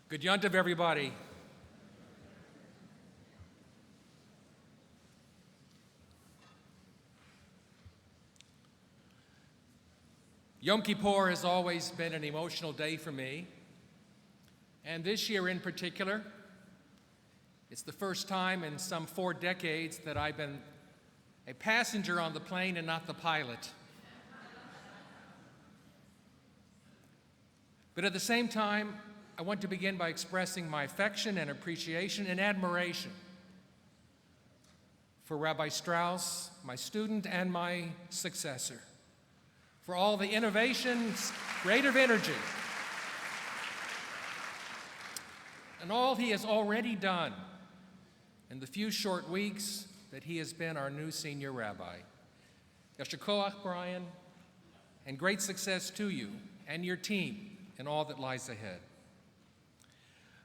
Good yontiv, everybody. Yom Kippur has always been an emotional day for me, and this year in particular, it's the first time in some 4 decades that I've been a passenger on the plane and not the pilot. But at the same time, I want to begin by expressing my affection and appreciation and admiration for Rabbi Strauss, my student and my successor, for all the innovation, creative energy, and all he has already done in the few short weeks that he has been our new senior rabbi. Yasher koach, Brian, and great success to you and your team in all that lies ahead.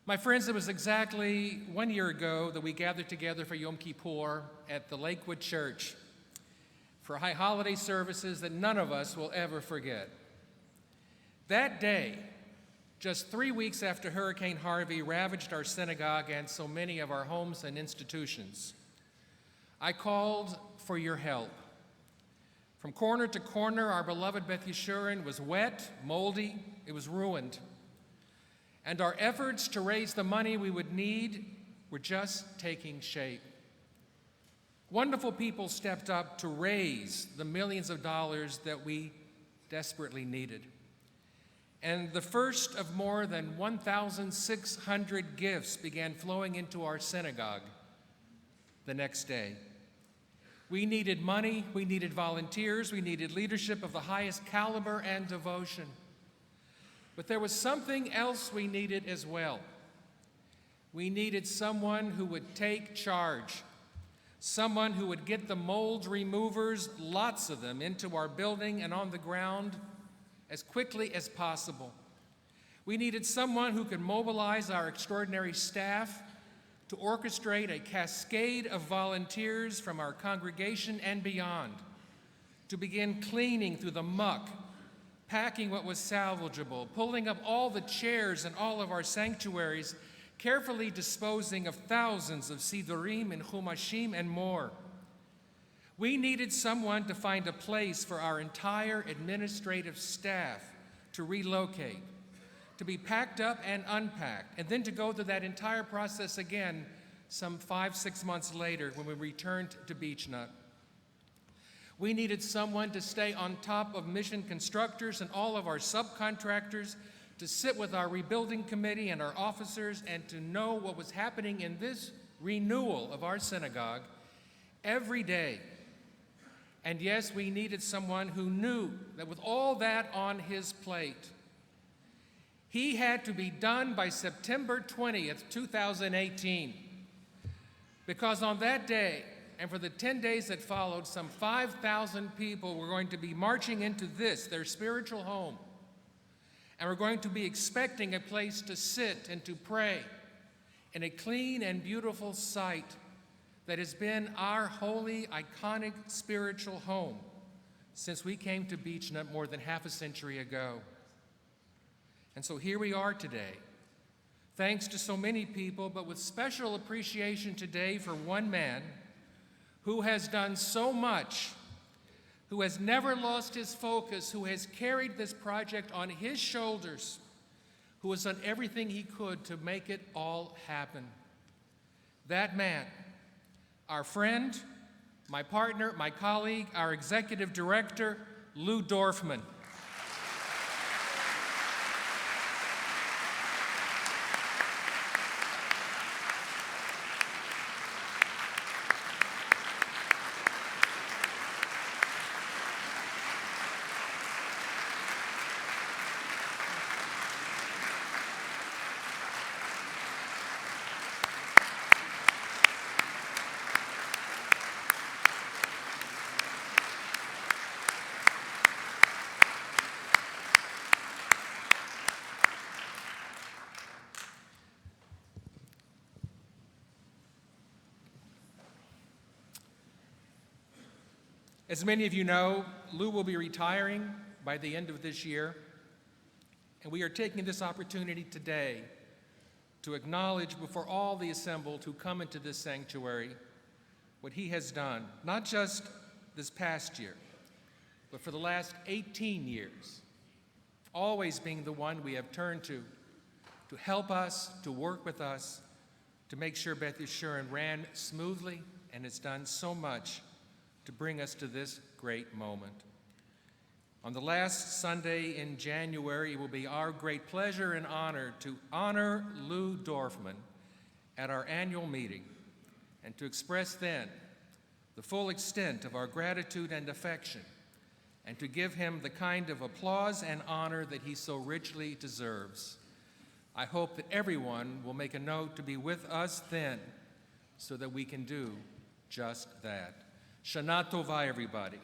My friends, it was exactly 1 year ago that we gathered together for Yom Kippur at the Lakewood Church for high holiday services that none of us will ever forget. That day, just 3 weeks after Hurricane Harvey ravaged our synagogue and so many of our homes and institutions, I called for your help. From corner to corner, our beloved Beth Yeshurun was wet, moldy, it was ruined. And our efforts to raise the money we would need were just taking shape. Wonderful people stepped up to raise the millions of dollars that we desperately needed. And the first of more than 1,600 gifts began flowing into our synagogue the next day. We needed money, we needed volunteers, we needed leadership of the highest caliber and devotion. But there was something else we needed as well. We needed someone who would take charge, someone who would get the mold removers, lots of them, into our building and on the ground as quickly as possible. We needed someone who could mobilize our extraordinary staff to orchestrate a cascade of volunteers from our congregation and beyond, to begin cleaning through the muck, packing what was salvageable, pulling up all the chairs in all of our sanctuaries, carefully disposing of thousands of sidurim and chumashim and more. We needed someone to find a place for our entire administrative staff to relocate, to be packed up and unpacked, and then to go through that entire process again some 5-6 months later when we returned to Beach Nut. We needed someone to stay on top of mission constructors and all of our subcontractors, to sit with our rebuilding committee and our officers, and to know what was happening in this renewal of our synagogue every day. And yes, we needed someone who knew that with all that on his plate, he had to be done by September 20th, 2018. Because on that day, and for the 10 days that followed, some 5,000 people were going to be marching into this, their spiritual home. And we're going to be expecting a place to sit and to pray in a clean and beautiful site that has been our holy, iconic spiritual home since we came to Beach Nut more than half a century ago. And so here we are today, thanks to so many people, but with special appreciation today for one man who has done so much, who has never lost his focus, who has carried this project on his shoulders, who has done everything he could to make it all happen. That man, our friend, my partner, my colleague, our executive director, Lou Dorfman. As many of you know, Lou will be retiring by the end of this year, and we are taking this opportunity today to acknowledge before all the assembled who come into this sanctuary what he has done, not just this past year, but for the last 18 years, always being the one we have turned to help us, to work with us, to make sure Beth Yeshurun ran smoothly and has done so much to bring us to this great moment. On the last Sunday in January, it will be our great pleasure and honor to honor Lou Dorfman at our annual meeting and to express then the full extent of our gratitude and affection and to give him the kind of applause and honor that he so richly deserves. I hope that everyone will make a note to be with us then so that we can do just that. Shana Tova, everybody.